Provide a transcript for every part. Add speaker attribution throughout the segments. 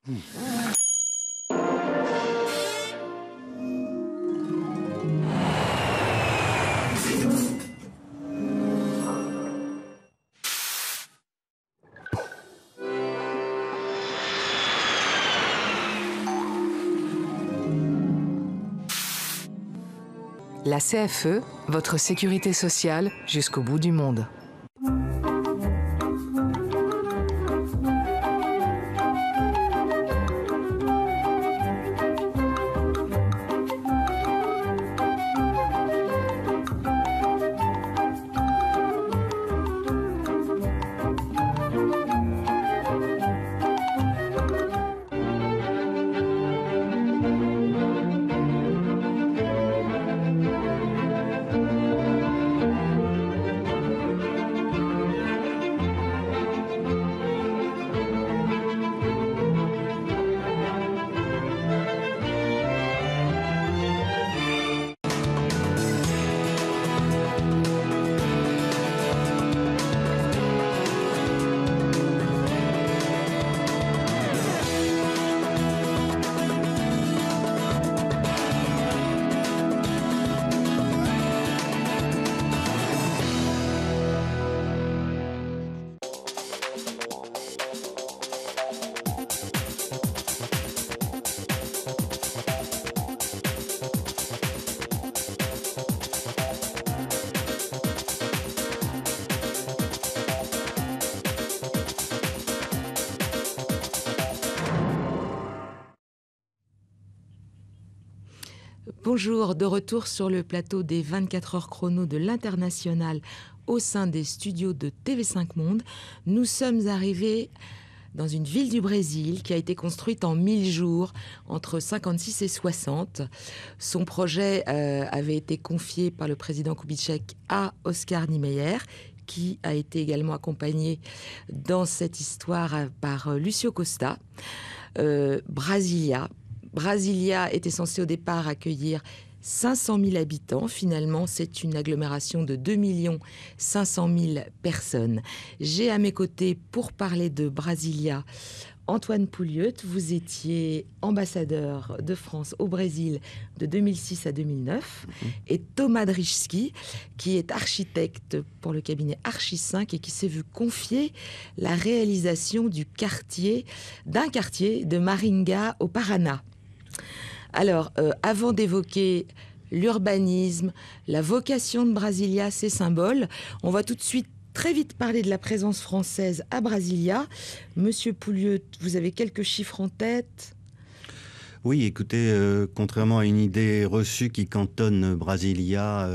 Speaker 1: La CFE, votre sécurité sociale jusqu'au bout du monde. Bonjour, de retour sur le plateau des 24 heures chrono de l'International au sein des studios de TV5 Monde. Nous sommes arrivés dans une ville du Brésil qui a été construite en 1000 jours entre 56 et 60. Son projet avait été confié par le président Kubitschek à Oscar Niemeyer, qui a été également accompagné dans cette histoire par Lucio Costa. Brasilia était censé au départ accueillir 500 000 habitants. Finalement, c'est une agglomération de 2 500 000 personnes. J'ai à mes côtés, pour parler de Brasilia, Antoine Pouliot. Vous étiez ambassadeur de France au Brésil de 2006 à 2009. Et Thomas Drischski, qui est architecte pour le cabinet Archi 5 et qui s'est vu confier la réalisation d'un quartier de Maringá au Paraná. Alors, avant d'évoquer l'urbanisme, la vocation de Brasilia, ses symboles, on va tout de suite très vite parler de la présence française à Brasilia. Monsieur Pouliot, vous avez quelques chiffres en tête ?
Speaker 2: Oui, écoutez, contrairement à une idée reçue qui cantonne Brasilia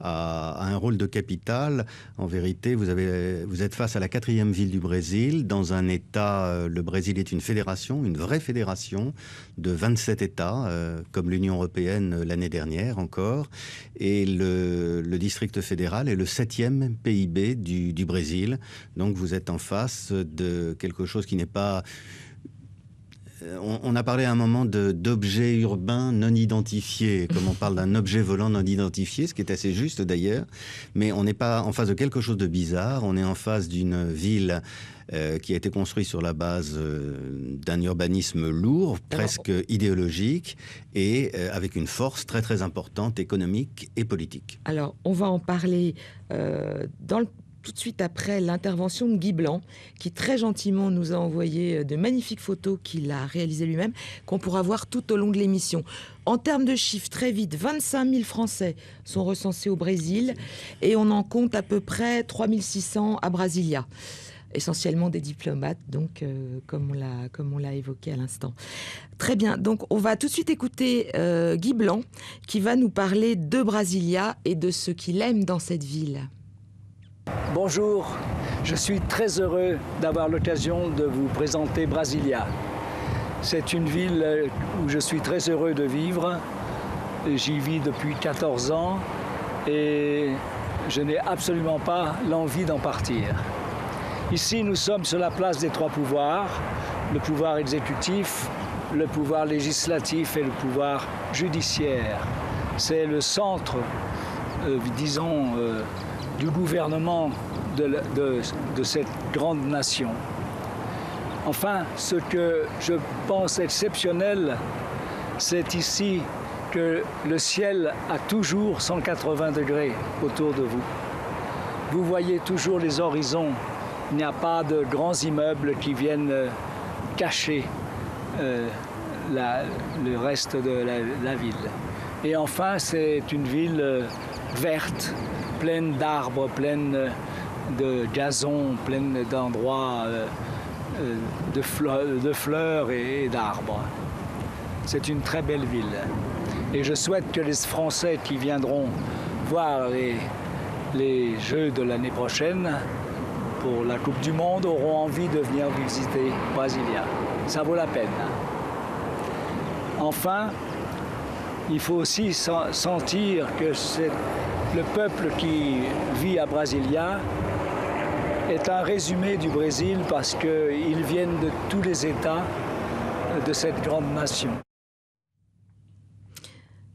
Speaker 2: à un rôle de capitale, en vérité, vous êtes face à la 4e ville du Brésil, dans un État, le Brésil est une fédération, une vraie fédération de 27 États, comme l'Union européenne l'année dernière encore, et le district fédéral est le 7e PIB du Brésil. Donc vous êtes en face de quelque chose qui n'est pas... On a parlé à un moment d'objets urbains non identifiés, comme on parle d'un objet volant non identifié, ce qui est assez juste d'ailleurs, mais on n'est pas en face de quelque chose de bizarre, on est en face d'une ville qui a été construite sur la base d'un urbanisme lourd, presque idéologique, et avec une force très très importante économique et politique.
Speaker 1: Alors, on va en parler tout de suite après l'intervention de Guy Blanc, qui très gentiment nous a envoyé de magnifiques photos qu'il a réalisées lui-même, qu'on pourra voir tout au long de l'émission. En termes de chiffres, très vite, 25 000 Français sont recensés au Brésil et on en compte à peu près 3 600 à Brasilia. Essentiellement des diplomates, donc comme on l'a évoqué à l'instant. Très bien, donc on va tout de suite écouter Guy Blanc, qui va nous parler de Brasilia et de ce qu'il aime dans cette ville.
Speaker 3: Bonjour, je suis très heureux d'avoir l'occasion de vous présenter Brasilia. C'est une ville où je suis très heureux de vivre. J'y vis depuis 14 ans et je n'ai absolument pas l'envie d'en partir. Ici, nous sommes sur la place des trois pouvoirs, le pouvoir exécutif, le pouvoir législatif et le pouvoir judiciaire. C'est le centre, disons, du gouvernement de cette grande nation. Enfin, ce que je pense exceptionnel, c'est ici que le ciel a toujours 180 degrés autour de vous. Vous voyez toujours les horizons. Il n'y a pas de grands immeubles qui viennent cacher le reste de la ville. Et enfin, c'est une ville verte, pleine d'arbres, pleine de gazon, pleine d'endroits de fleurs et d'arbres. C'est une très belle ville. Et je souhaite que les Français qui viendront voir les Jeux de l'année prochaine pour la Coupe du Monde auront envie de venir visiter Brasilia. Ça vaut la peine. Enfin, il faut aussi sentir que le peuple qui vit à Brasilia est un résumé du Brésil parce qu'ils viennent de tous les États de cette grande nation.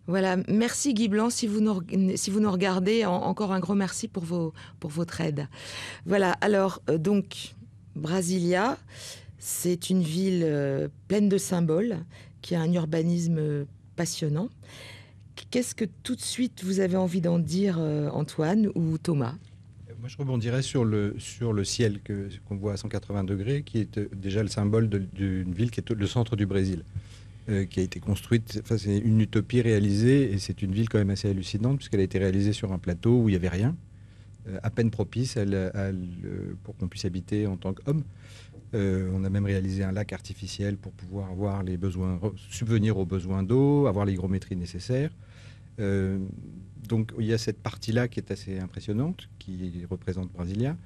Speaker 1: Voilà, merci Guy Blanc, si vous nous regardez, encore un gros merci pour votre aide. Voilà, alors donc Brasilia, c'est une ville pleine de symboles, qui a un urbanisme passionnant. Qu'est-ce que tout de suite vous avez envie d'en dire, Antoine ou Thomas ?
Speaker 4: Moi, je rebondirais sur le ciel qu'on voit à 180 degrés, qui est déjà le symbole d'une ville qui est le centre du Brésil. Qui a été construite, enfin, c'est une utopie réalisée, et c'est une ville quand même assez hallucinante, puisqu'elle a été réalisée sur un plateau où il n'y avait rien, à peine propice pour qu'on puisse habiter en tant qu'homme. On a même réalisé un lac artificiel pour pouvoir avoir les besoins, subvenir aux besoins d'eau, avoir l'hygrométrie nécessaire. Donc il y a cette partie-là qui est assez impressionnante, qui représente Brasilia.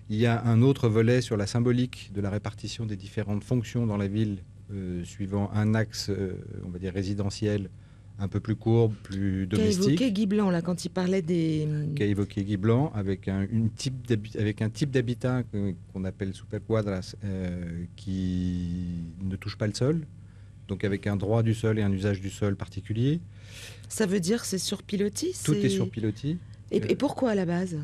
Speaker 4: Il y a un autre volet sur la symbolique de la répartition des différentes fonctions dans la ville, suivant un axe, on va dire, résidentiel, un peu plus courbe, plus domestique.
Speaker 1: Qu'a évoqué Guy Blanc, là, quand il parlait des...
Speaker 4: Qu'a évoqué Guy Blanc, avec un type d'habitat qu'on appelle superquadras, qui ne touche pas le sol, donc avec un droit du sol et un usage du sol particulier.
Speaker 1: Ça veut dire que c'est sur pilotis ?
Speaker 4: Tout est sur pilotis.
Speaker 1: Et pourquoi à la base ?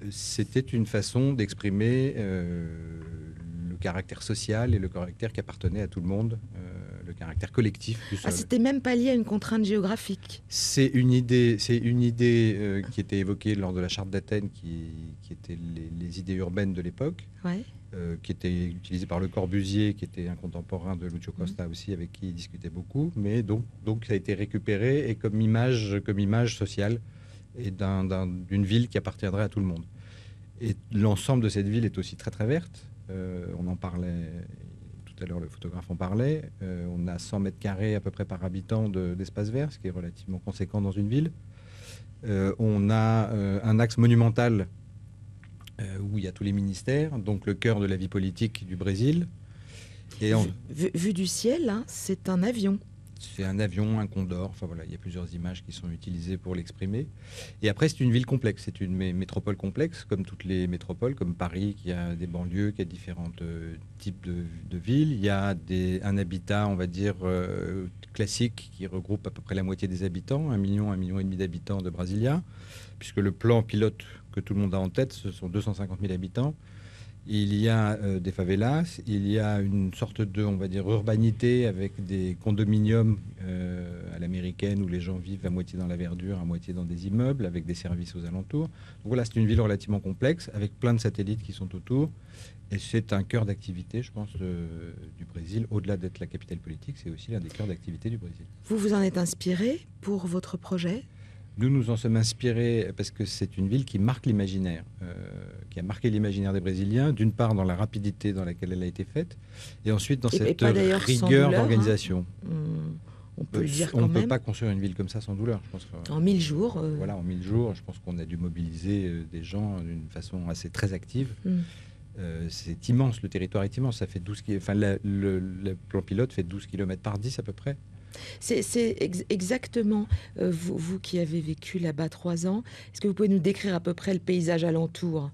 Speaker 4: C'était une façon d'exprimer le caractère social et le caractère qui appartenait à tout le monde, le caractère collectif du sol.
Speaker 1: Ah, c'était même pas lié à une contrainte géographique.
Speaker 4: C'est une idée qui était évoquée lors de la charte d'Athènes, qui était les idées urbaines de l'époque,
Speaker 1: Ouais.
Speaker 4: qui était utilisée par Le Corbusier, qui était un contemporain de Lucio Costa aussi, avec qui il discutait beaucoup. Mais donc ça a été récupéré et comme image sociale et d'une ville qui appartiendrait à tout le monde. Et l'ensemble de cette ville est aussi très très verte. On en parlait tout à l'heure, le photographe en parlait. On a 100 mètres carrés à peu près par habitant d'espace vert, ce qui est relativement conséquent dans une ville. On a un axe monumental où il y a tous les ministères, donc le cœur de la vie politique du Brésil. Et
Speaker 1: vu du ciel, hein, c'est un avion.
Speaker 4: C'est un avion, un condor, enfin voilà, il y a plusieurs images qui sont utilisées pour l'exprimer. Et après, c'est une ville complexe, c'est une métropole complexe, comme toutes les métropoles, comme Paris, qui a des banlieues, qui a différents types de villes. Il y a un habitat, on va dire, classique, qui regroupe à peu près la moitié des habitants, 1 million et demi d'habitants de Brasilia, puisque le plan pilote que tout le monde a en tête, ce sont 250 000 habitants. Il y a des favelas, il y a une sorte de, on va dire, urbanité avec des condominiums à l'américaine où les gens vivent à moitié dans la verdure, à moitié dans des immeubles, avec des services aux alentours. Donc voilà, c'est une ville relativement complexe, avec plein de satellites qui sont autour. Et c'est un cœur d'activité, je pense, du Brésil. Au-delà d'être la capitale politique, c'est aussi l'un des cœurs d'activité du Brésil.
Speaker 1: Vous vous en êtes inspiré pour votre projet ?
Speaker 4: Nous nous en sommes inspirés parce que c'est une ville qui marque l'imaginaire, qui a marqué l'imaginaire des Brésiliens, d'une part dans la rapidité dans laquelle elle a été faite, et ensuite dans cette rigueur d'organisation.
Speaker 1: Hein. On peut le dire quand même.
Speaker 4: On ne peut pas construire une ville comme ça sans douleur. Je pense
Speaker 1: en 1000 jours.
Speaker 4: Voilà, en 1000 jours, je pense qu'on a dû mobiliser des gens d'une façon assez très active. C'est immense, le territoire est immense. Ça fait 12 enfin, le plan pilote fait 12 km par 10 à peu près.
Speaker 1: C'est exactement, vous qui avez vécu là-bas 3 ans, est-ce que vous pouvez nous décrire à peu près le paysage alentour ?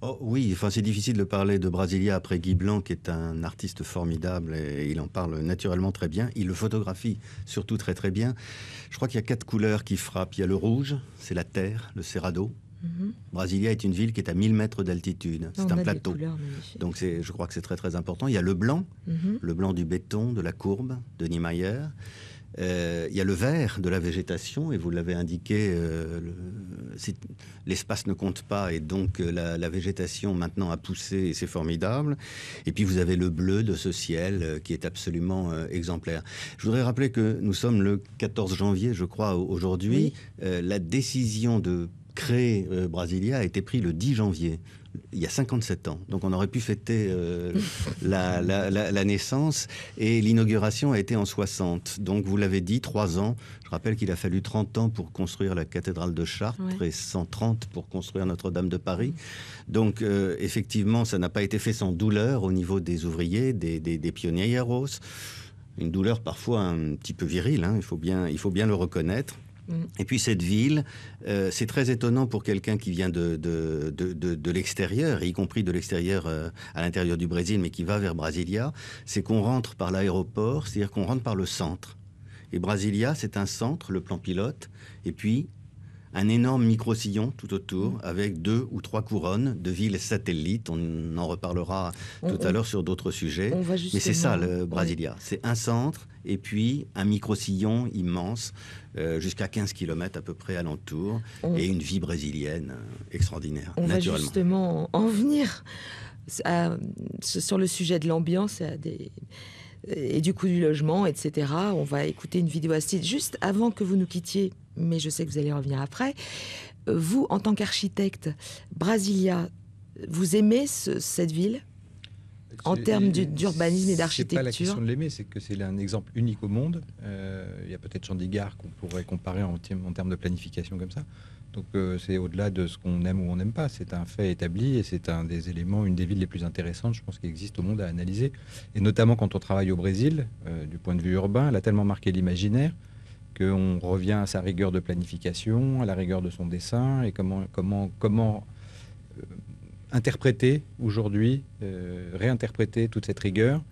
Speaker 2: Oh, oui, enfin, c'est difficile de parler de Brasilia après Guy Blanc, qui est un artiste formidable, et il en parle naturellement très bien. Il le photographie surtout très très bien. Je crois qu'il y a 4 couleurs qui frappent. Il y a le rouge, c'est la terre, le cerrado. Brasilia est une ville qui est à 1000 mètres d'altitude. C'est un plateau.
Speaker 1: Couleurs,
Speaker 2: donc je crois que c'est très très important. Il y a le blanc du béton, de la courbe, de Niemeyer. Il y a le vert de la végétation, et vous l'avez indiqué, l'espace ne compte pas, et donc la végétation maintenant a poussé, et c'est formidable. Et puis vous avez le bleu de ce ciel qui est absolument exemplaire. Je voudrais rappeler que nous sommes le 14 janvier, je crois, aujourd'hui. La décision de créer Brasilia a été prise le 10 janvier. Il y a 57 ans. Donc on aurait pu fêter la naissance, et l'inauguration a été en 60. Donc vous l'avez dit, 3 ans. Je rappelle qu'il a fallu 30 ans pour construire la cathédrale de Chartres et 130 pour construire Notre-Dame de Paris. Donc effectivement, ça n'a pas été fait sans douleur au niveau des ouvriers, des pionieros. Une douleur parfois un petit peu virile, hein, il faut bien le reconnaître. Et puis cette ville, c'est très étonnant pour quelqu'un qui vient de l'extérieur, y compris de l'extérieur à l'intérieur du Brésil, mais qui va vers Brasilia, c'est qu'on rentre par l'aéroport, c'est-à-dire qu'on rentre par le centre. Et Brasilia, c'est un centre, le plan pilote, et puis un énorme micro-sillon tout autour, avec 2 ou 3 couronnes de villes satellites. On en reparlera tout à l'heure sur d'autres sujets. Mais c'est ça, le Brasilia. C'est un centre, et puis un micro-sillon immense, jusqu'à 15 km à peu près alentour, et une vie brésilienne extraordinaire,
Speaker 1: naturellement. On va justement en venir sur le sujet de l'ambiance et du coût du logement, etc. On va écouter une vidéo assise juste avant que vous nous quittiez, mais je sais que vous allez revenir après. Vous, en tant qu'architecte, Brasilia, vous aimez cette ville en termes d'urbanisme et d'architecture?
Speaker 4: C'est pas la question de l'aimer, c'est que c'est un exemple unique au monde. Il y a peut-être Chandigarh qu'on pourrait comparer en termes de planification comme ça. Donc c'est au-delà de ce qu'on aime ou on n'aime pas. C'est un fait établi, et c'est un des éléments, une des villes les plus intéressantes, je pense, qui existe au monde à analyser. Et notamment quand on travaille au Brésil, du point de vue urbain, elle a tellement marqué l'imaginaire qu'on revient à sa rigueur de planification, à la rigueur de son dessin, et comment interpréter aujourd'hui, réinterpréter toute cette rigueur,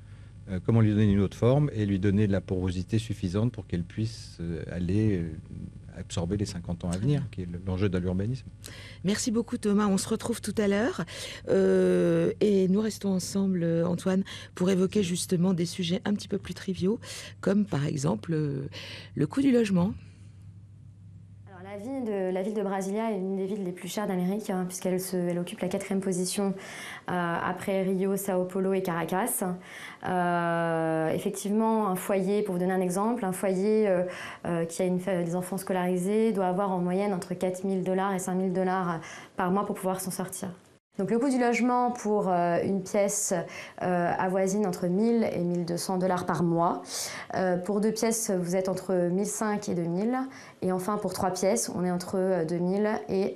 Speaker 4: comment lui donner une autre forme et lui donner de la porosité suffisante pour qu'elle puisse aller absorber les 50 ans à venir, qui est l'enjeu de l'urbanisme.
Speaker 1: Merci beaucoup Thomas, on se retrouve tout à l'heure et nous restons ensemble, Antoine, pour évoquer justement des sujets un petit peu plus triviaux, comme par exemple le coût du logement.
Speaker 5: La ville de Brasilia est une des villes les plus chères d'Amérique, hein, puisqu'elle occupe la 4e position après Rio, Sao Paulo et Caracas. Effectivement, un foyer, pour vous donner un exemple, un foyer qui a des enfants scolarisés doit avoir en moyenne entre 4 000 $ et 5 000 $ par mois pour pouvoir s'en sortir. Donc le coût du logement pour une pièce avoisine entre 1 000 et 1 200 $ par mois. Pour 2 pièces, vous êtes entre 1 500 et 2 000. Et enfin, pour 3 pièces, on est entre 2 000 et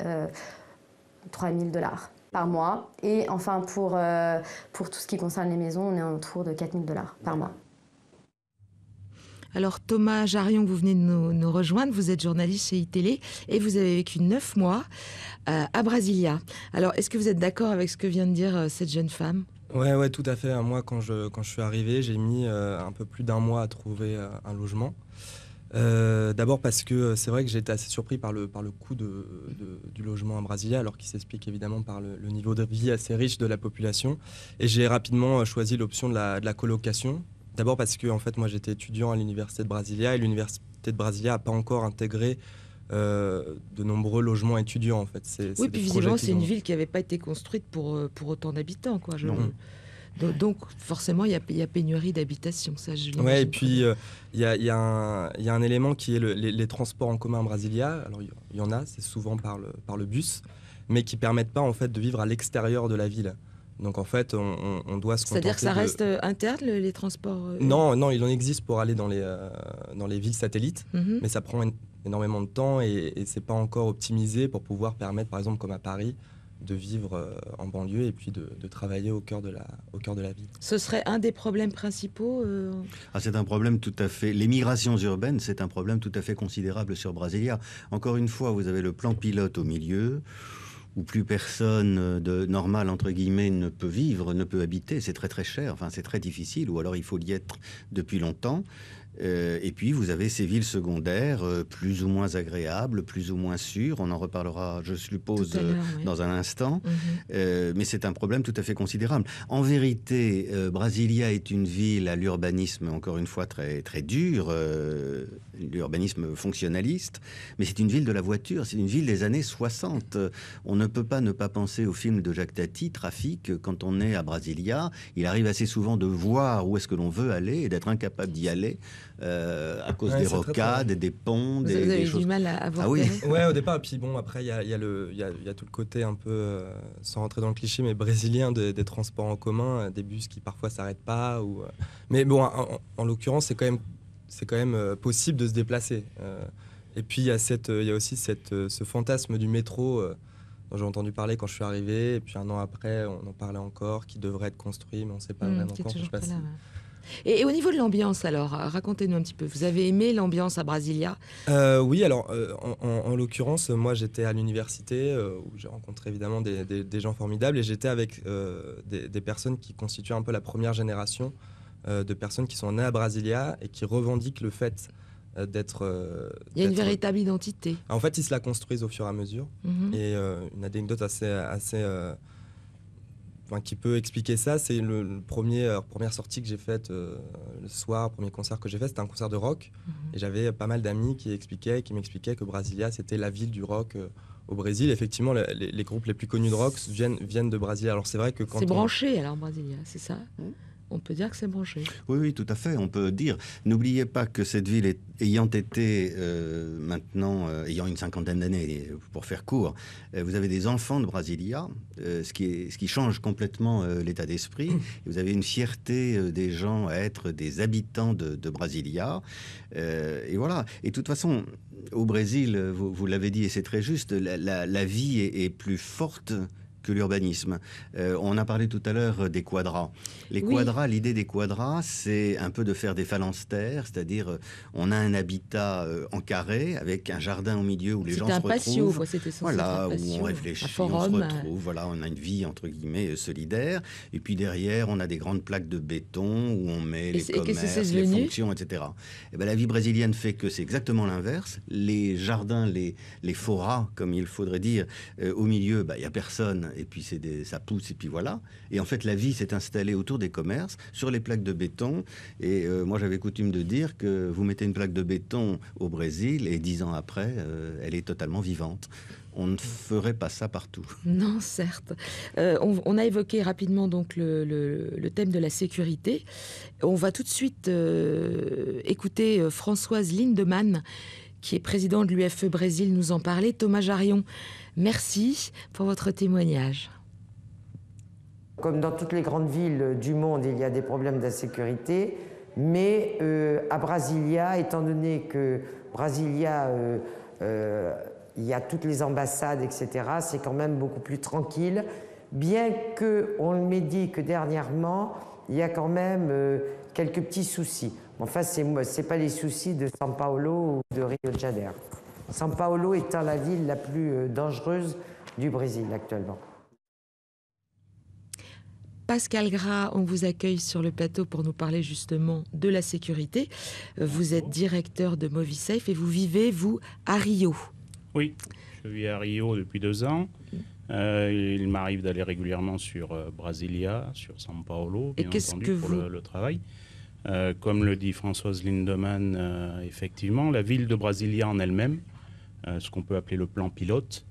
Speaker 5: 3 000 $ par mois. Et enfin, pour tout ce qui concerne les maisons, on est autour de 4 000 $ par mois.
Speaker 1: Alors Thomas Jarion, vous venez de nous rejoindre, vous êtes journaliste chez iTélé et vous avez vécu 9 mois à Brasilia. Alors est-ce que vous êtes d'accord avec ce que vient de dire cette jeune femme ?
Speaker 6: Ouais, tout à fait. Moi, quand je suis arrivé, j'ai mis un peu plus d'1 mois à trouver un logement. D'abord parce que c'est vrai que j'ai été assez surpris par le coût du logement à Brasilia, alors qu'il s'explique évidemment par le niveau de vie assez riche de la population. Et j'ai rapidement choisi l'option de la colocation. D'abord parce que en fait, moi j'étais étudiant à l'université de Brasilia, et l'université de Brasilia n'a pas encore intégré de nombreux logements étudiants en fait.
Speaker 1: Oui, puis visiblement c'est une ville qui n'avait pas été construite pour autant d'habitants, quoi. Donc forcément il y a pénurie d'habitation, ça je l'imagine.
Speaker 6: Ouais, et puis il y a un élément qui est les transports en commun à Brasilia. Alors il y en a, c'est souvent par le bus, mais qui permettent pas en fait de vivre à l'extérieur de la ville. Donc en fait, on doit se contenter.
Speaker 1: C'est-à-dire que ça reste interne, les transports
Speaker 6: Non, il en existe pour aller dans les villes satellites, mais ça prend énormément de temps et c'est pas encore optimisé pour pouvoir permettre, par exemple, comme à Paris, de vivre en banlieue et puis de travailler au cœur de la ville.
Speaker 1: Ce serait un des problèmes principaux
Speaker 2: C'est un problème tout à fait... Les migrations urbaines, c'est un problème tout à fait considérable sur Brasilia. Encore une fois, vous avez le plan pilote au milieu, où plus personne de normal, entre guillemets, ne peut vivre, ne peut habiter. C'est très très cher, enfin c'est très difficile, ou alors il faut y être depuis longtemps. Et puis vous avez ces villes secondaires plus ou moins agréables, plus ou moins sûres. On en reparlera, je suppose, dans un instant. Mais c'est un problème tout à fait considérable. En vérité, Brasilia est une ville à l'urbanisme, encore une fois, très, très dur, l'urbanisme fonctionnaliste, mais c'est une ville de la voiture, c'est une ville des années 60. On ne peut pas ne pas penser au film de Jacques Tati, Trafic. Quand on est à Brasilia, il arrive assez souvent de voir où est-ce que l'on veut aller et d'être incapable d'y aller à cause des rocades, des ponts,
Speaker 1: vous avez
Speaker 2: choses...
Speaker 1: du mal à voir.
Speaker 2: Ah oui.
Speaker 6: Ouais, au départ. Et puis bon, après, il y a tout le côté un peu, sans rentrer dans le cliché, mais brésilien des transports en commun, des bus qui parfois s'arrêtent pas. Mais bon, en l'occurrence, c'est quand même possible de se déplacer. Et puis il y a aussi ce fantasme du métro dont j'ai entendu parler quand je suis arrivé. Et puis un an après, on en parlait encore, qui devrait être construit, mais on ne sait pas vraiment quand.
Speaker 1: Je sais pas si... Et au niveau de l'ambiance, alors, racontez-nous un petit peu. Vous avez aimé l'ambiance à Brasilia?
Speaker 6: Oui, alors, en l'occurrence, moi, j'étais à l'université où j'ai rencontré évidemment des gens formidables et j'étais avec des personnes qui constituent un peu la première génération de personnes qui sont nées à Brasilia et qui revendiquent le fait d'être...
Speaker 1: Il y a une véritable identité.
Speaker 6: En fait, ils se la construisent au fur et à mesure. Et une anecdote qui peut expliquer ça, c'est la première sortie que j'ai faite le soir, premier concert que j'ai fait, c'était un concert de rock. Et j'avais pas mal d'amis qui m'expliquaient que Brasilia, c'était la ville du rock au Brésil. Effectivement, les groupes les plus connus de rock viennent de Brasilia. Alors c'est vrai que quand
Speaker 1: c'est branché, alors, Brasilia, c'est ça? On peut dire que c'est branché.
Speaker 2: Oui, oui, tout à fait, on peut dire. N'oubliez pas que cette ville ayant été maintenant, ayant une cinquantaine d'années, pour faire court, vous avez des enfants de Brasilia, ce qui change complètement l'état d'esprit. Vous avez une fierté des gens à être des habitants de Brasilia. Et voilà. Et de toute façon, au Brésil, vous l'avez dit, et c'est très juste, la vie est plus forte que l'urbanisme. On a parlé tout à l'heure des quadras. Les quadras, l'idée des quadras, c'est un peu de faire des phalanstères, c'est-à-dire on a un habitat en carré avec un jardin au milieu où les gens se retrouvent.
Speaker 1: C'était
Speaker 2: voilà, où on réfléchit, on se retrouve. Voilà, on a une vie entre guillemets solidaire. Et puis derrière, on a des grandes plaques de béton où on met les commerces, les fonctions, etc. Et ben, la vie brésilienne fait que c'est exactement l'inverse. Les jardins, les foras, comme il faudrait dire, au milieu, il n'y a personne. Et puis ça pousse, et puis voilà. Et en fait, la vie s'est installée autour des commerces, sur les plaques de béton. Et moi, j'avais coutume de dire que vous mettez une plaque de béton au Brésil, et 10 ans après, elle est totalement vivante. On ne ferait pas ça partout.
Speaker 1: Non, certes. On a évoqué rapidement donc le thème de la sécurité. On va tout de suite écouter Françoise Lindemann, qui est président de l'UFE Brésil, nous en parler. Thomas Jarion, merci pour votre témoignage.
Speaker 7: Comme dans toutes les grandes villes du monde, il y a des problèmes d'insécurité, mais à Brasilia, étant donné que Brasilia, il y a toutes les ambassades, etc., c'est quand même beaucoup plus tranquille, bien qu'on me dit que dernièrement, il y a quand même quelques petits soucis. Enfin, c'est pas les soucis de São Paulo ou de Rio de Janeiro. São Paulo étant la ville la plus dangereuse du Brésil actuellement.
Speaker 1: Pascal Gras, on vous accueille sur le plateau pour nous parler justement de la sécurité. Vous êtes directeur de Movisafe et vous vivez, vous, à Rio.
Speaker 8: Oui, je vis à Rio depuis 2 ans. Il m'arrive d'aller régulièrement sur Brasilia, sur São Paulo, bien entendu, pour le travail. Comme le dit Françoise Lindemann, effectivement, la ville de Brasilia en elle-même, ce qu'on peut appeler le plan pilote,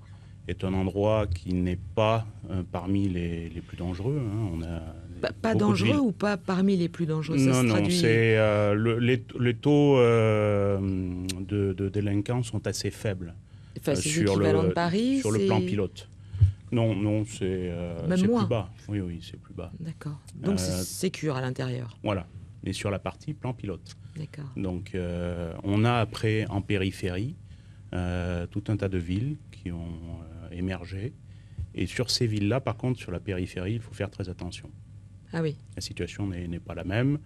Speaker 8: est un endroit qui n'est pas parmi les plus dangereux. Hein. On a
Speaker 1: pas dangereux ou pas parmi les plus dangereux? Ça
Speaker 8: non,
Speaker 1: traduit...
Speaker 8: c'est les taux de délinquance sont assez faibles.
Speaker 1: Enfin, sur de Paris,
Speaker 8: sur le plan pilote. Non, c'est plus bas. Oui, c'est plus bas.
Speaker 1: D'accord. Donc c'est sécure à l'intérieur.
Speaker 8: Voilà. Mais sur la partie plan pilote.
Speaker 1: D'accord.
Speaker 8: Donc on a après en périphérie tout un tas de villes qui ont émergé. Et sur ces villes-là, par contre, sur la périphérie, il faut faire très attention.
Speaker 1: Ah oui.
Speaker 8: La situation n'est pas la même.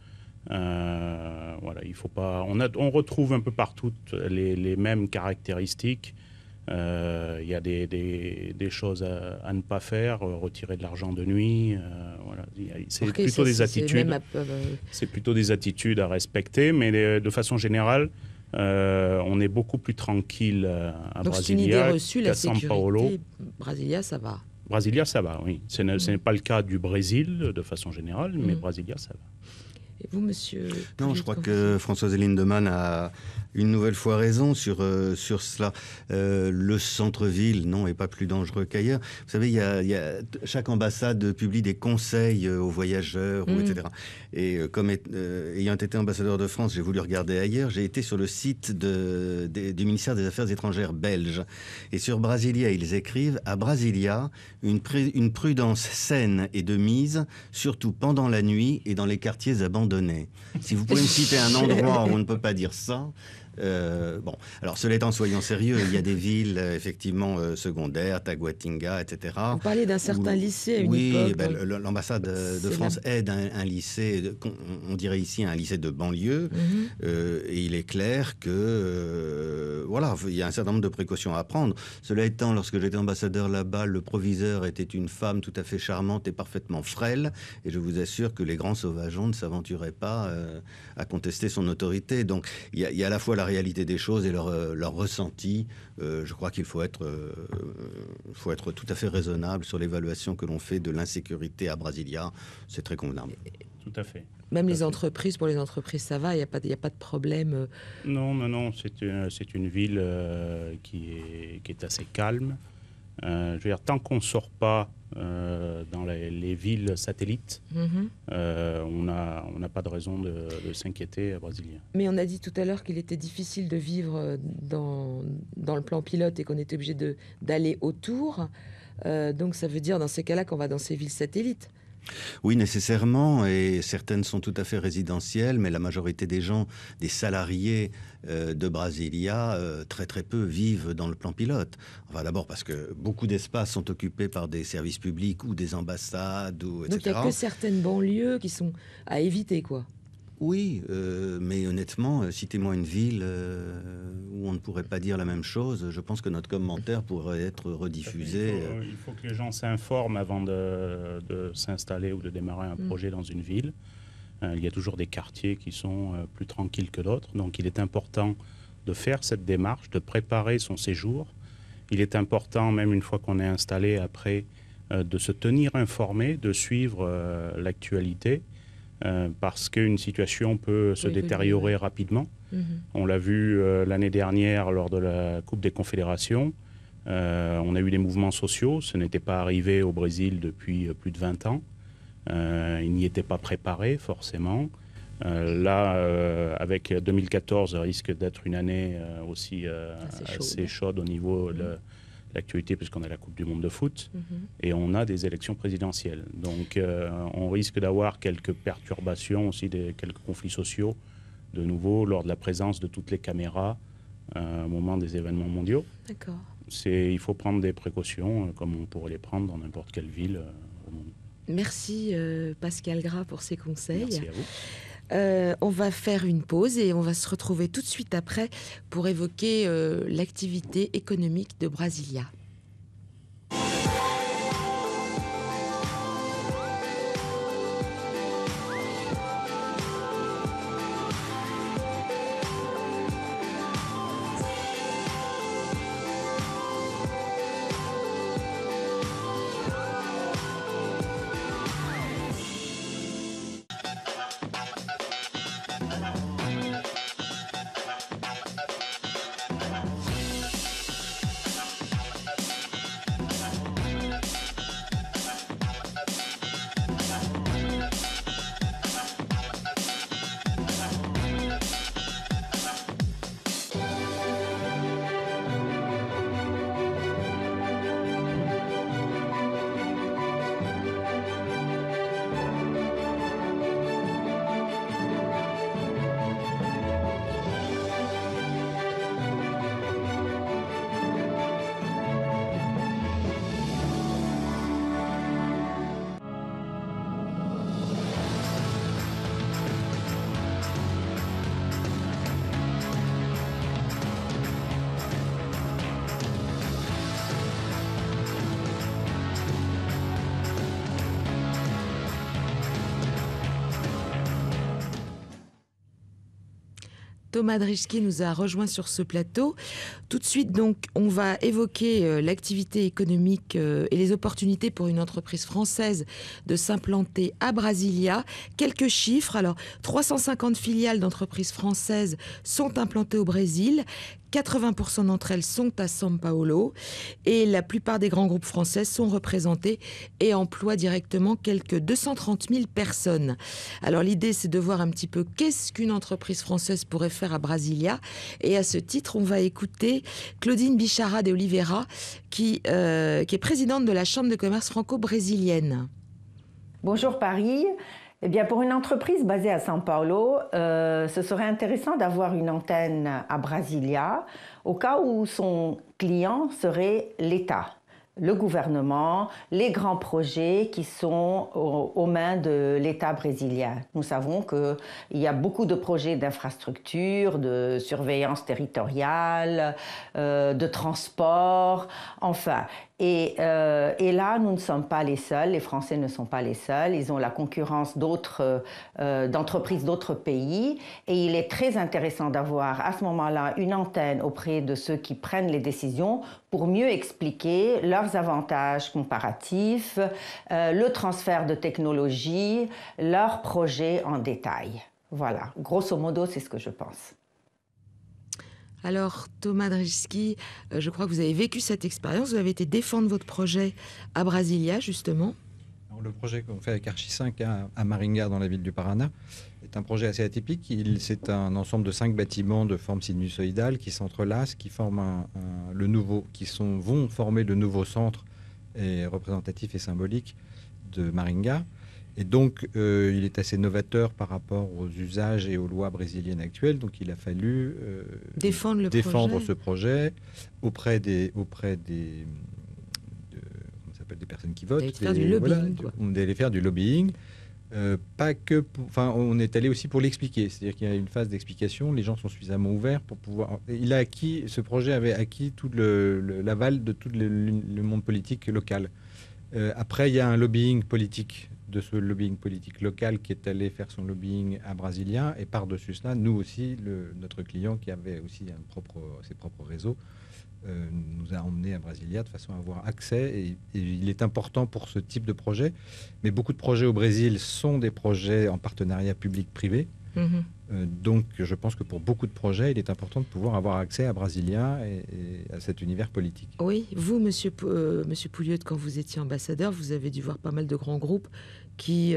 Speaker 8: Voilà, il faut pas. On retrouve un peu partout les mêmes caractéristiques. Il y a des choses à ne pas faire, retirer de l'argent de nuit. Voilà. C'est plutôt des attitudes. C'est plutôt des attitudes à respecter, mais de façon générale, on est beaucoup plus tranquille à
Speaker 1: Donc
Speaker 8: Brasilia
Speaker 1: c'est une idée reçue, la
Speaker 8: São Paulo.
Speaker 1: sécurité. Brasilia, ça va.
Speaker 8: Brasilia, ça va, oui. Ce n'est pas le cas du Brésil de façon générale, mais Brasilia, ça va.
Speaker 1: Et vous, monsieur?
Speaker 2: Non, je crois que Françoise Lindemann a une nouvelle fois raison sur cela. Le centre-ville, non, est pas plus dangereux qu'ailleurs. Vous savez, chaque ambassade publie des conseils aux voyageurs, etc. Et comme ayant été ambassadeur de France, j'ai voulu regarder ailleurs. J'ai été sur le site du ministère des Affaires étrangères belge. Et sur Brasilia, ils écrivent « À Brasilia, une prudence saine et de mise, surtout pendant la nuit et dans les quartiers abandonnés. » Si vous pouvez me citer un endroit où on ne peut pas dire ça... bon, alors cela étant, soyons sérieux, il y a des villes effectivement secondaires, Taguatinga, etc.
Speaker 1: Vous parlez d'un certain lycée à une époque.
Speaker 2: Oui, l'ambassade de France aide un lycée, on dirait ici un lycée de banlieue, et il est clair que voilà, il y a un certain nombre de précautions à prendre. Cela étant, lorsque j'étais ambassadeur là-bas, le proviseur était une femme tout à fait charmante et parfaitement frêle, et je vous assure que les grands sauvageons ne s'aventuraient pas à contester son autorité. Donc il y a à la fois la réalité des choses et leur ressenti. Je crois qu'il faut être tout à fait raisonnable sur l'évaluation que l'on fait de l'insécurité à Brasilia. C'est très convenable.
Speaker 8: Tout à fait.
Speaker 1: Même les entreprises, pour les entreprises, ça va, il n'y a pas de problème.
Speaker 8: Non, c'est une ville qui est assez calme. Je veux dire, tant qu'on ne sort pas dans les villes satellites, on n'a pas de raison de s'inquiéter à Brasilia.
Speaker 1: Mais on a dit tout à l'heure qu'il était difficile de vivre dans le plan pilote et qu'on était obligé d'aller autour. Donc ça veut dire dans ces cas-là qu'on va dans ces villes satellites.
Speaker 2: Oui, nécessairement, et certaines sont tout à fait résidentielles, mais la majorité des gens, des salariés de Brasilia, très très peu vivent dans le plan pilote. Enfin, d'abord parce que beaucoup d'espaces sont occupés par des services publics ou des ambassades, etc.
Speaker 1: Donc il n'y a que certaines banlieues qui sont à éviter, quoi.
Speaker 2: Oui, mais honnêtement, citez-moi une ville où on ne pourrait pas dire la même chose. Je pense que notre commentaire pourrait être rediffusé.
Speaker 8: Il faut que les gens s'informent avant de s'installer ou de démarrer un projet dans une ville. Il y a toujours des quartiers qui sont plus tranquilles que d'autres. Donc il est important de faire cette démarche, de préparer son séjour. Il est important, même une fois qu'on est installé, après, de se tenir informé, de suivre l'actualité. Parce qu'une situation peut se détériorer rapidement. On l'a vu l'année dernière lors de la Coupe des Confédérations. On a eu des mouvements sociaux. Ce n'était pas arrivé au Brésil depuis plus de 20 ans. Ils n'y étaient pas préparés, forcément. Là, avec 2014, risque d'être une année aussi assez chaude au niveau de l'actualité, puisqu'on a la Coupe du Monde de foot et on a des élections présidentielles. Donc on risque d'avoir quelques perturbations aussi, quelques conflits sociaux de nouveau lors de la présence de toutes les caméras au moment des événements mondiaux.
Speaker 1: D'accord.
Speaker 8: Il faut prendre des précautions comme on pourrait les prendre dans n'importe quelle ville au monde.
Speaker 1: Merci Pascal Gras pour ces conseils.
Speaker 8: Merci à vous.
Speaker 1: On va faire une pause et on va se retrouver tout de suite après pour évoquer l'activité économique de Brasilia. Thomas Drischki nous a rejoint sur ce plateau. Tout de suite, donc, on va évoquer l'activité économique et les opportunités pour une entreprise française de s'implanter à Brasilia. Quelques chiffres. Alors, 350 filiales d'entreprises françaises sont implantées au Brésil. 80% d'entre elles sont à São Paulo et la plupart des grands groupes français sont représentés et emploient directement quelques 230 000 personnes. Alors l'idée, c'est de voir un petit peu qu'est-ce qu'une entreprise française pourrait faire à Brasilia. Et à ce titre, on va écouter Claudine Bichara de Oliveira, qui est présidente de la Chambre de commerce franco-brésilienne.
Speaker 9: Bonjour Paris. Eh bien, pour une entreprise basée à São Paulo, ce serait intéressant d'avoir une antenne à Brasilia, au cas où son client serait l'État, le gouvernement, les grands projets qui sont aux mains de l'État brésilien. Nous savons qu'il y a beaucoup de projets d'infrastructure, de surveillance territoriale, de transport, enfin. Et là, nous ne sommes pas les seuls, les Français ne sont pas les seuls, ils ont la concurrence d'entreprises d'autres pays et il est très intéressant d'avoir à ce moment-là une antenne auprès de ceux qui prennent les décisions pour mieux expliquer leurs avantages comparatifs, le transfert de technologie, leurs projets en détail. Voilà, grosso modo, c'est ce que je pense.
Speaker 1: Alors, Thomas Drischki, je crois que vous avez vécu cette expérience. Vous avez été défendre votre projet à Brasilia, justement.
Speaker 4: Alors, le projet qu'on fait avec Archi 5 à Maringá, dans la ville du Paraná, est un projet assez atypique. C'est un ensemble de 5 bâtiments de forme sinusoïdale qui s'entrelacent, qui forment vont former le nouveau centre représentatif et symbolique de Maringá. Et donc, il est assez novateur par rapport aux usages et aux lois brésiliennes actuelles. Donc, il a fallu défendre ce projet auprès des personnes qui votent.
Speaker 1: Faire du lobbying.
Speaker 4: On allait faire du lobbying. Pas que on est allé aussi pour l'expliquer. C'est-à-dire qu'il y a une phase d'explication. Les gens sont suffisamment ouverts pour pouvoir. Ce projet avait acquis tout l'aval de tout le monde politique local. Après, il y a un lobbying politique de ce lobbying politique local qui est allé faire son lobbying à Brasilia. Et par-dessus cela, nous aussi, notre client qui avait aussi ses propres réseaux, nous a emmenés à Brasilia de façon à avoir accès. Et il est important pour ce type de projet. Mais beaucoup de projets au Brésil sont des projets en partenariat public-privé. Donc, je pense que pour beaucoup de projets, il est important de pouvoir avoir accès à Brasilia et à cet univers politique.
Speaker 1: Oui, vous, Monsieur Pouliot, quand vous étiez ambassadeur, vous avez dû voir pas mal de grands groupes qui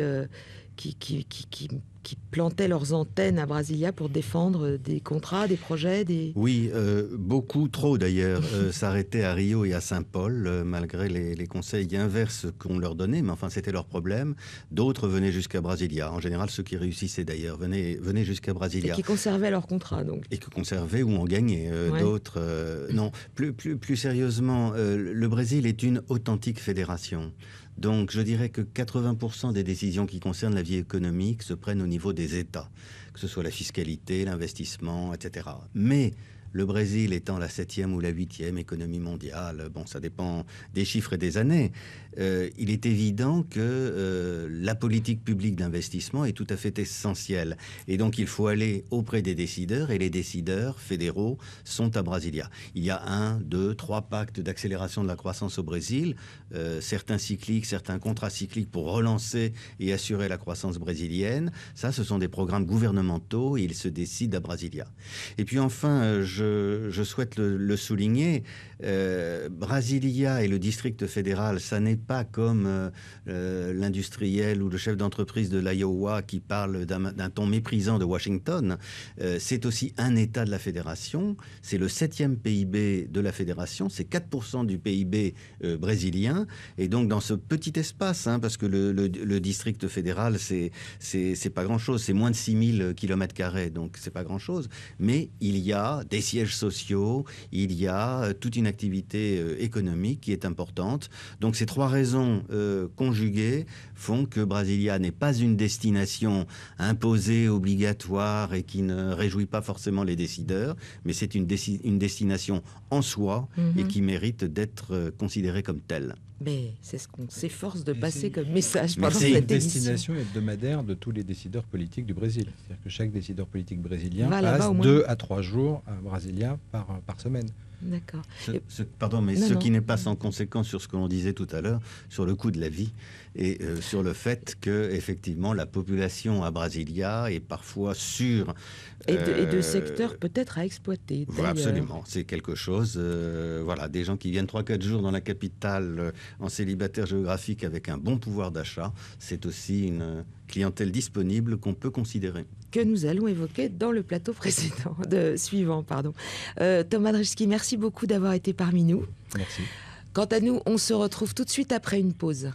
Speaker 1: plantaient leurs antennes à Brasilia pour défendre des contrats, des projets,
Speaker 2: Oui, beaucoup, trop d'ailleurs, s'arrêtaient à Rio et à Saint-Paul, malgré les conseils inverses qu'on leur donnait, mais enfin c'était leur problème. D'autres venaient jusqu'à Brasilia. En général, ceux qui réussissaient d'ailleurs venaient jusqu'à Brasilia.
Speaker 1: Et qui conservaient leur contrat, donc.
Speaker 2: Et que conservaient ou en gagnaient. Ouais. D'autres, non. Plus sérieusement, le Brésil est une authentique fédération. Donc, je dirais que 80% des décisions qui concernent la vie économique se prennent au niveau des États, que ce soit la fiscalité, l'investissement, etc. Mais le Brésil étant la 7e ou la 8e économie mondiale, bon, ça dépend des chiffres et des années, il est évident que la politique publique d'investissement est tout à fait essentielle. Et donc, il faut aller auprès des décideurs, et les décideurs fédéraux sont à Brasilia. Il y a 1, 2, 3 pactes d'accélération de la croissance au Brésil, certains cycliques, certains contracycliques pour relancer et assurer la croissance brésilienne. Ça, ce sont des programmes gouvernementaux et ils se décident à Brasilia. Et puis enfin, je souhaite le souligner, Brasilia et le district fédéral, ça n'est pas comme l'industriel ou le chef d'entreprise de l'Iowa qui parle d'un ton méprisant de Washington. C'est aussi un État de la fédération, c'est le 7e PIB de la fédération, c'est 4% du PIB brésilien, et donc dans ce petit espace, parce que le district fédéral, c'est pas grand-chose, c'est moins de 6000 km², donc c'est pas grand-chose, mais il y a des sièges sociaux, il y a toute une activité économique qui est importante. Donc ces 3 raisons conjuguées font que Brasilia n'est pas une destination imposée, obligatoire et qui ne réjouit pas forcément les décideurs, mais c'est une destination en soi et qui mérite d'être considérée comme telle.
Speaker 1: Mais c'est ce qu'on s'efforce de passer comme message pendant
Speaker 4: cette émission. C'est une
Speaker 1: destination
Speaker 4: hebdomadaire de tous les décideurs politiques du Brésil. C'est-à-dire que chaque décideur politique brésilien passe 2 à 3 jours à Brasilia par semaine.
Speaker 1: D'accord.
Speaker 2: Pardon, mais ce qui n'est pas sans conséquence sur ce que l'on disait tout à l'heure, sur le coût de la vie et sur le fait que effectivement la population à Brasilia est parfois sur
Speaker 1: et de secteurs peut-être à exploiter.
Speaker 2: Absolument, c'est quelque chose. Voilà, des gens qui viennent 3-4 jours dans la capitale en célibataire géographique avec un bon pouvoir d'achat, c'est aussi une clientèle disponible qu'on peut considérer.
Speaker 1: Que nous allons évoquer dans le plateau suivant. Thomas Drzyzki, merci beaucoup d'avoir été parmi nous.
Speaker 4: Merci.
Speaker 1: Quant à nous, on se retrouve tout de suite après une pause.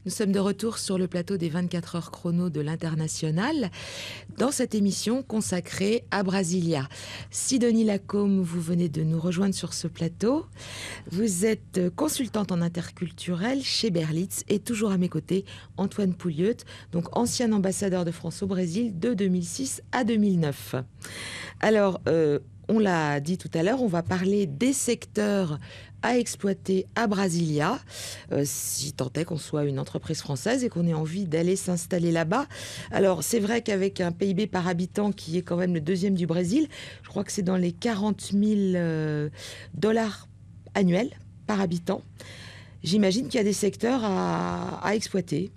Speaker 1: Nous sommes de retour sur le plateau des 24 heures chrono de l'International dans cette émission consacrée à Brasilia. Sidonie Lacombe, vous venez de nous rejoindre sur ce plateau. Vous êtes consultante en interculturel chez Berlitz et toujours à mes côtés, Antoine Pouliot, donc ancien ambassadeur de France au Brésil de 2006 à 2009. Alors, on l'a dit tout à l'heure, on va parler des secteurs à exploiter à Brasilia, si tant est qu'on soit une entreprise française et qu'on ait envie d'aller s'installer là-bas. Alors, c'est vrai qu'avec un PIB par habitant qui est quand même le deuxième du Brésil, je crois que c'est dans les 40 000 dollars annuels par habitant. J'imagine qu'il y a des secteurs à exploiter.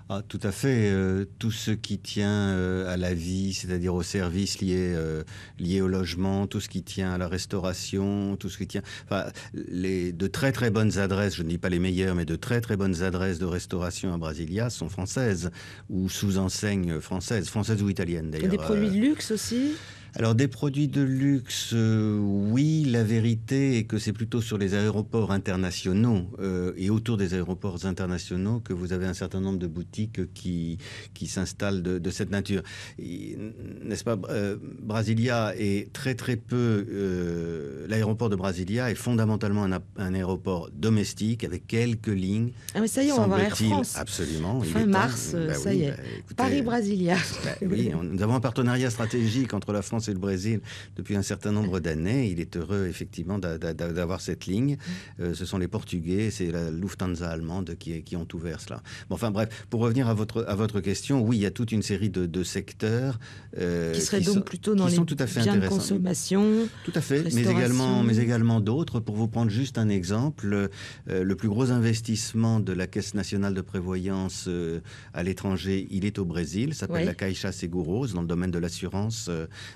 Speaker 2: Ah, tout à fait. Tout ce qui tient à la vie, c'est-à-dire aux services liés au logement, tout ce qui tient à la restauration, tout ce qui tient... Enfin, de très très bonnes adresses, je ne dis pas les meilleures, mais de très très bonnes adresses de restauration à Brasilia sont françaises ou sous enseignes françaises ou italiennes d'ailleurs.
Speaker 1: Des produits de luxe aussi ?
Speaker 2: Alors, des produits de luxe, oui, la vérité est que c'est plutôt sur les aéroports internationaux et autour des aéroports internationaux que vous avez un certain nombre de boutiques qui s'installent de cette nature. N'est-ce pas, Brasilia est très très peu... l'aéroport de Brasilia est fondamentalement un aéroport domestique avec quelques lignes.
Speaker 1: Ah mais ça y est, on va voir Air France.
Speaker 2: Absolument.
Speaker 1: Fin mars, ça y est. Paris-Brasilia.
Speaker 2: Oui, nous avons un partenariat stratégique entre la France et le Brésil depuis un certain nombre d'années. Il est heureux effectivement d'avoir cette ligne. Ce sont les Portugais, c'est la Lufthansa allemande qui ont ouvert cela. Bon, enfin bref, pour revenir à votre question, oui, il y a toute une série de secteurs
Speaker 1: qui seraient donc plutôt dans les biens de consommation.
Speaker 2: Tout à fait, mais également d'autres. Pour vous prendre juste un exemple, le plus gros investissement de la Caisse nationale de prévoyance à l'étranger, il est au Brésil, s'appelle la Caixa Seguros, dans le domaine de l'assurance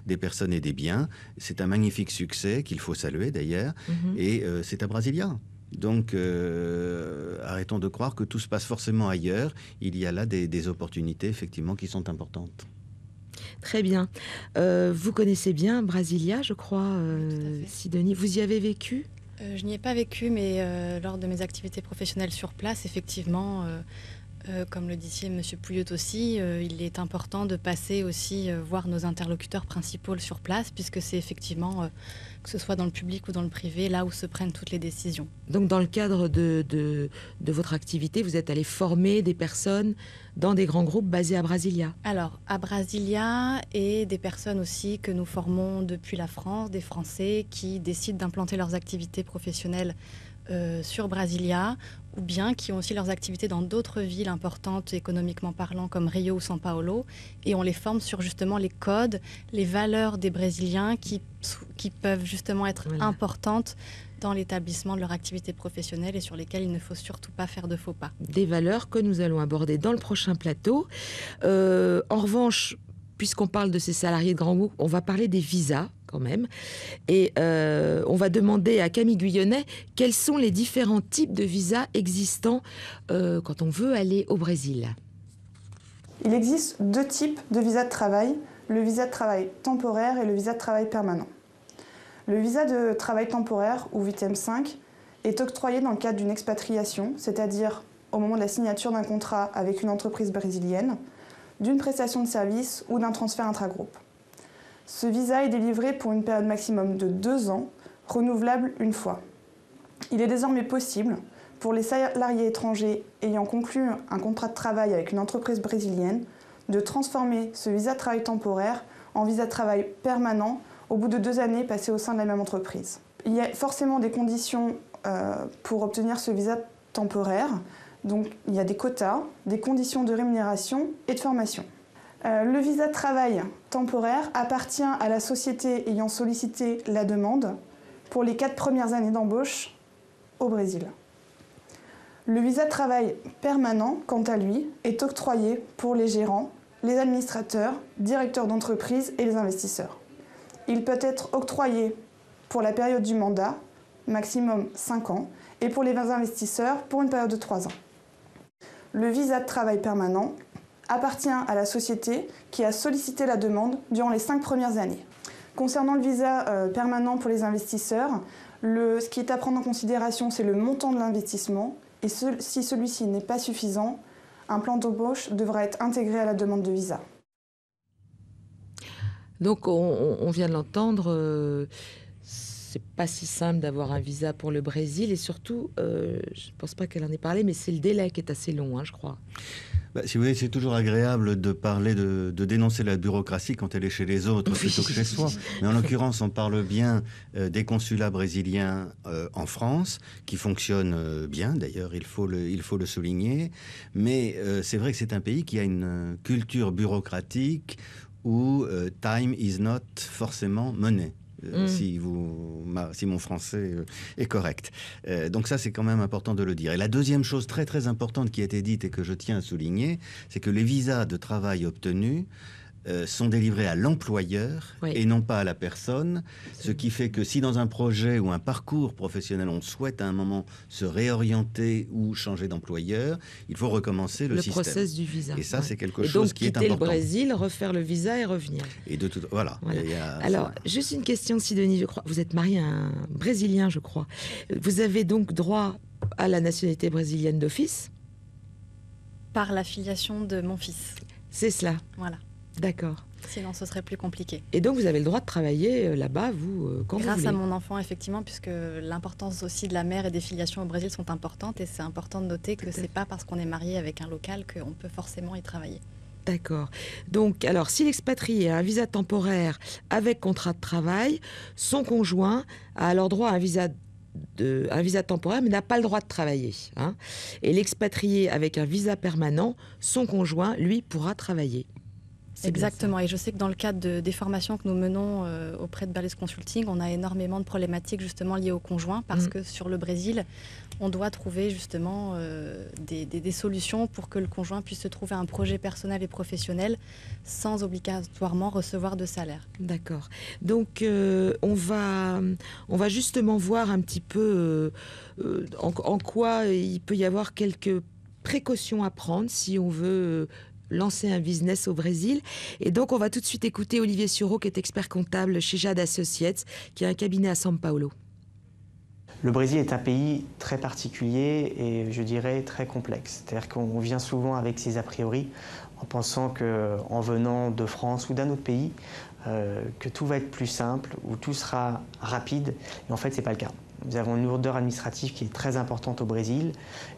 Speaker 2: des personnes et des biens. C'est un magnifique succès qu'il faut saluer d'ailleurs, et c'est à Brasilia. Donc, arrêtons de croire que tout se passe forcément ailleurs. Il y a là des opportunités, effectivement, qui sont importantes.
Speaker 1: Très bien. Vous connaissez bien Brasilia, je crois, Sidonie. Vous y avez vécu ?
Speaker 10: Je n'y ai pas vécu, mais lors de mes activités professionnelles sur place, effectivement, Comme le disait M. Pouillot aussi, il est important de passer aussi voir nos interlocuteurs principaux sur place, puisque c'est effectivement, que ce soit dans le public ou dans le privé, là où se prennent toutes les décisions.
Speaker 1: Donc dans le cadre de votre activité, vous êtes allé former des personnes dans des grands groupes basés à Brasilia?
Speaker 10: Alors, à Brasilia, et des personnes aussi que nous formons depuis la France, des Français qui décident d'implanter leurs activités professionnelles sur Brasilia, ou bien qui ont aussi leurs activités dans d'autres villes importantes économiquement parlant, comme Rio ou São Paulo, et on les forme sur justement les codes, les valeurs des Brésiliens qui peuvent justement être importantes dans l'établissement de leur activité professionnelle et sur lesquelles il ne faut surtout pas faire de faux pas.
Speaker 1: Des valeurs que nous allons aborder dans le prochain plateau. En revanche, puisqu'on parle de ces salariés de grands groupes, on va parler des visas quand même. Et on va demander à Camille Guyonnet quels sont les différents types de visas existants quand on veut aller au Brésil.
Speaker 11: Il existe 2 types de visas de travail, le visa de travail temporaire et le visa de travail permanent. Le visa de travail temporaire, ou VITEM 5, est octroyé dans le cadre d'une expatriation, c'est-à-dire au moment de la signature d'un contrat avec une entreprise brésilienne, d'une prestation de service ou d'un transfert intragroupe. Ce visa est délivré pour une période maximum de 2 ans, renouvelable une fois. Il est désormais possible pour les salariés étrangers ayant conclu un contrat de travail avec une entreprise brésilienne de transformer ce visa de travail temporaire en visa de travail permanent au bout de 2 années passées au sein de la même entreprise. Il y a forcément des conditions pour obtenir ce visa temporaire. Donc il y a des quotas, des conditions de rémunération et de formation. Le visa de travail temporaire appartient à la société ayant sollicité la demande pour les 4 premières années d'embauche au Brésil. Le visa de travail permanent, quant à lui, est octroyé pour les gérants, les administrateurs, directeurs d'entreprise et les investisseurs. Il peut être octroyé pour la période du mandat, maximum 5 ans, et pour les investisseurs pour une période de 3 ans. Le visa de travail permanent appartient à la société qui a sollicité la demande durant les 5 premières années. Concernant le visa permanent pour les investisseurs, ce qui est à prendre en considération, c'est le montant de l'investissement. Et si celui-ci n'est pas suffisant, un plan d'embauche devra être intégré à la demande de visa.
Speaker 1: Donc on vient de l'entendre, c'est pas si simple d'avoir un visa pour le Brésil, et surtout, je ne pense pas qu'elle en ait parlé, mais c'est le délai qui est assez long, je crois.
Speaker 2: Si vous voulez, c'est toujours agréable de parler, de dénoncer la bureaucratie quand elle est chez les autres plutôt que chez soi. Mais en l'occurrence, on parle bien des consulats brésiliens en France, qui fonctionnent bien, d'ailleurs, il faut le souligner. Mais c'est vrai que c'est un pays qui a une culture bureaucratique où time is not forcément money. Si mon français est correct. Donc ça, c'est quand même important de le dire. Et la deuxième chose très très importante qui a été dite et que je tiens à souligner, c'est que les visas de travail obtenus sont délivrés à l'employeur et non pas à la personne, ce qui fait que si dans un projet ou un parcours professionnel on souhaite à un moment se réorienter ou changer d'employeur, il faut recommencer le système. Le process
Speaker 1: du visa.
Speaker 2: Et ça, c'est quelque chose qui est important.
Speaker 1: Et donc quitter le Brésil, refaire le visa et revenir.
Speaker 2: Et de tout, voilà.
Speaker 1: Alors, juste une question, Sidonie, je crois. Vous êtes mariée à un Brésilien, je crois. Vous avez donc droit à la nationalité brésilienne d'office?
Speaker 10: Par la filiation de mon fils.
Speaker 1: C'est cela.
Speaker 10: Voilà.
Speaker 1: D'accord.
Speaker 10: Sinon, ce serait plus compliqué.
Speaker 1: Et donc, vous avez le droit de travailler là-bas, quand vous voulez.
Speaker 10: Grâce à mon enfant, effectivement, puisque l'importance aussi de la mère et des filiations au Brésil sont importantes. Et c'est important de noter que ce n'est pas parce qu'on est marié avec un local qu'on peut forcément y travailler.
Speaker 1: D'accord. Donc, alors, si l'expatrié a un visa temporaire avec contrat de travail, son conjoint a alors droit à un visa temporaire, mais n'a pas le droit de travailler. Et l'expatrié avec un visa permanent, son conjoint, lui, pourra travailler.
Speaker 10: Exactement, et je sais que dans le cadre des formations que nous menons auprès de Berlis Consulting, on a énormément de problématiques justement liées au conjoint, parce que sur le Brésil, on doit trouver justement des solutions pour que le conjoint puisse se trouver un projet personnel et professionnel sans obligatoirement recevoir de salaire.
Speaker 1: D'accord. Donc on va justement voir un petit peu en quoi il peut y avoir quelques précautions à prendre si on veut lancer un business au Brésil. Et donc, on va tout de suite écouter Olivier Sureau, qui est expert comptable chez Jade Associates, qui a un cabinet à São Paulo.
Speaker 12: Le Brésil est un pays très particulier et je dirais très complexe. C'est-à-dire qu'on vient souvent avec ses a priori en pensant qu'en venant de France ou d'un autre pays, que tout va être plus simple ou tout sera rapide. Et en fait, ce n'est pas le cas. Nous avons une lourdeur administrative qui est très importante au Brésil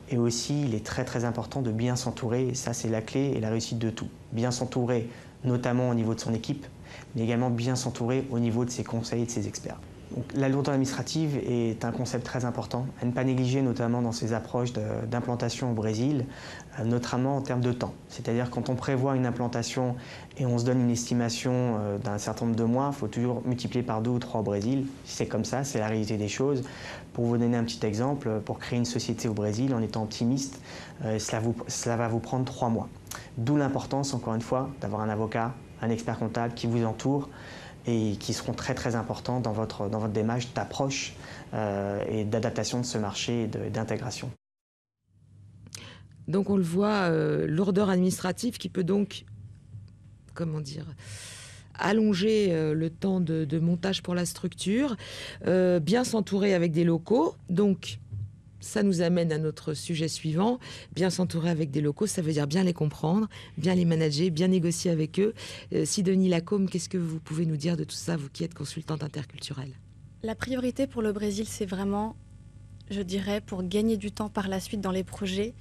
Speaker 12: et aussi il est très très important de bien s'entourer. Et ça, c'est la clé et la réussite de tout. Bien s'entourer, notamment au niveau de son équipe, mais également bien s'entourer au niveau de ses conseils et de ses experts. Donc, la lourdeur administrative est un concept très important, à ne pas négliger notamment dans ces approches d'implantation au Brésil, notamment en termes de temps. C'est-à-dire quand on prévoit une implantation et on se donne une estimation d'un certain nombre de mois, il faut toujours multiplier par 2 ou 3 au Brésil. C'est comme ça, c'est la réalité des choses. Pour vous donner un petit exemple, pour créer une société au Brésil, en étant optimiste, cela va vous prendre 3 mois. D'où l'importance, encore une fois, d'avoir un avocat, un expert comptable qui vous entoure, et qui seront très très importants dans votre démarche d'approche et d'adaptation de ce marché et d'intégration.
Speaker 1: Donc on le voit, lourdeur administrative qui peut donc, comment dire, allonger le temps de montage pour la structure, bien s'entourer avec des locaux, donc ça nous amène à notre sujet suivant. Bien s'entourer avec des locaux, ça veut dire bien les comprendre, bien les manager, bien négocier avec eux. Sidonie Lacombe, qu'est-ce que vous pouvez nous dire de tout ça, vous qui êtes consultante interculturelle?
Speaker 10: La priorité pour le Brésil, c'est vraiment, je dirais, pour gagner du temps par la suite dans les projets,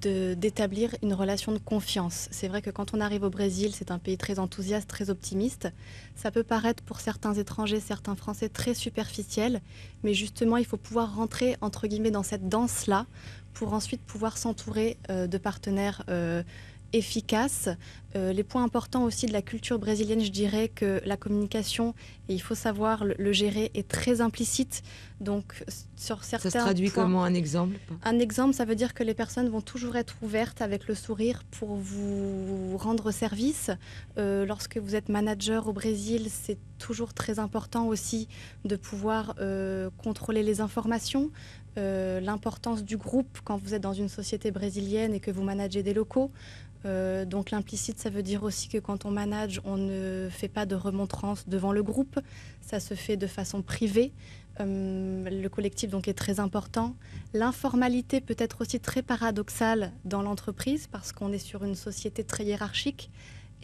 Speaker 10: d'établir une relation de confiance. C'est vrai que quand on arrive au Brésil, c'est un pays très enthousiaste, très optimiste. Ça peut paraître pour certains étrangers, certains Français très superficiel, mais justement, il faut pouvoir rentrer, entre guillemets, dans cette danse-là pour ensuite pouvoir s'entourer de partenaires efficace. Les points importants aussi de la culture brésilienne, je dirais que la communication, et il faut savoir le gérer, est très implicite. Donc, sur certains
Speaker 1: ça se traduit
Speaker 10: points,
Speaker 1: comment, un exemple?
Speaker 10: Un exemple, ça veut dire que les personnes vont toujours être ouvertes avec le sourire pour vous rendre service. Lorsque vous êtes manager au Brésil, c'est toujours très important aussi de pouvoir contrôler les informations. L'importance du groupe quand vous êtes dans une société brésilienne et que vous managez des locaux. Donc l'implicite, ça veut dire aussi que quand on manage, on ne fait pas de remontrance devant le groupe. Ça se fait de façon privée. Le collectif donc est très important. L'informalité peut être aussi très paradoxale dans l'entreprise parce qu'on est sur une société très hiérarchique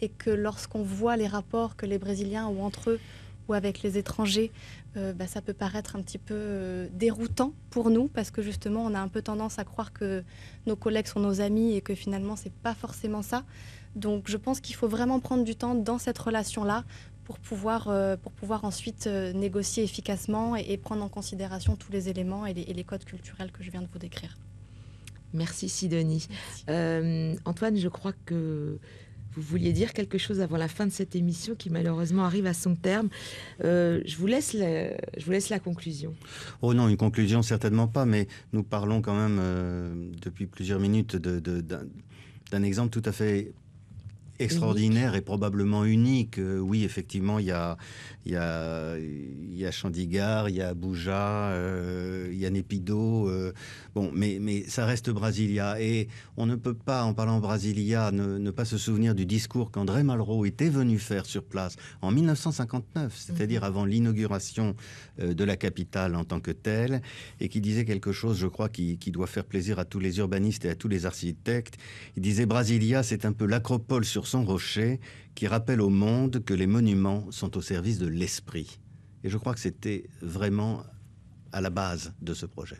Speaker 10: et que lorsqu'on voit les rapports que les Brésiliens ont entre eux ou avec les étrangers, ça peut paraître un petit peu déroutant pour nous parce que justement on a un peu tendance à croire que nos collègues sont nos amis et que finalement c'est pas forcément ça. Donc je pense qu'il faut vraiment prendre du temps dans cette relation-là pour pouvoir ensuite négocier efficacement et prendre en considération tous les éléments et les codes culturels que je viens de vous décrire.
Speaker 1: Merci Sidonie. Merci. Antoine, je crois que vous vouliez dire quelque chose avant la fin de cette émission qui malheureusement arrive à son terme. Je vous laisse la conclusion.
Speaker 2: Oh non, une conclusion certainement pas, mais nous parlons quand même depuis plusieurs minutes d'un exemple tout à fait extraordinaire unique. Et probablement unique. Oui, effectivement, il y a Chandigarh, il y a Abuja, il y a Népido. Bon, mais ça reste Brasilia. Et on ne peut pas, en parlant Brasilia, ne pas se souvenir du discours qu'André Malraux était venu faire sur place en 1959, c'est-à-dire avant l'inauguration de la capitale en tant que telle, et qui disait quelque chose, je crois, qui doit faire plaisir à tous les urbanistes et à tous les architectes. Il disait « Brasilia, c'est un peu l'acropole sur son rocher qui rappelle au monde que les monuments sont au service de l'esprit. » Et je crois que c'était vraiment à la base de ce projet.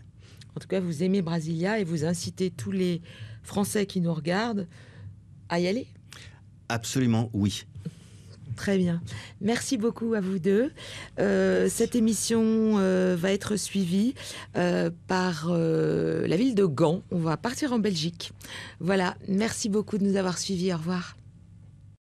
Speaker 1: En tout cas, vous aimez Brasilia et vous incitez tous les Français qui nous regardent à y aller? Absolument, oui. Très bien. Merci beaucoup à vous deux. Cette émission va être suivie par la ville de Gand. On va partir en Belgique. Voilà. Merci beaucoup de nous avoir suivis. Au revoir.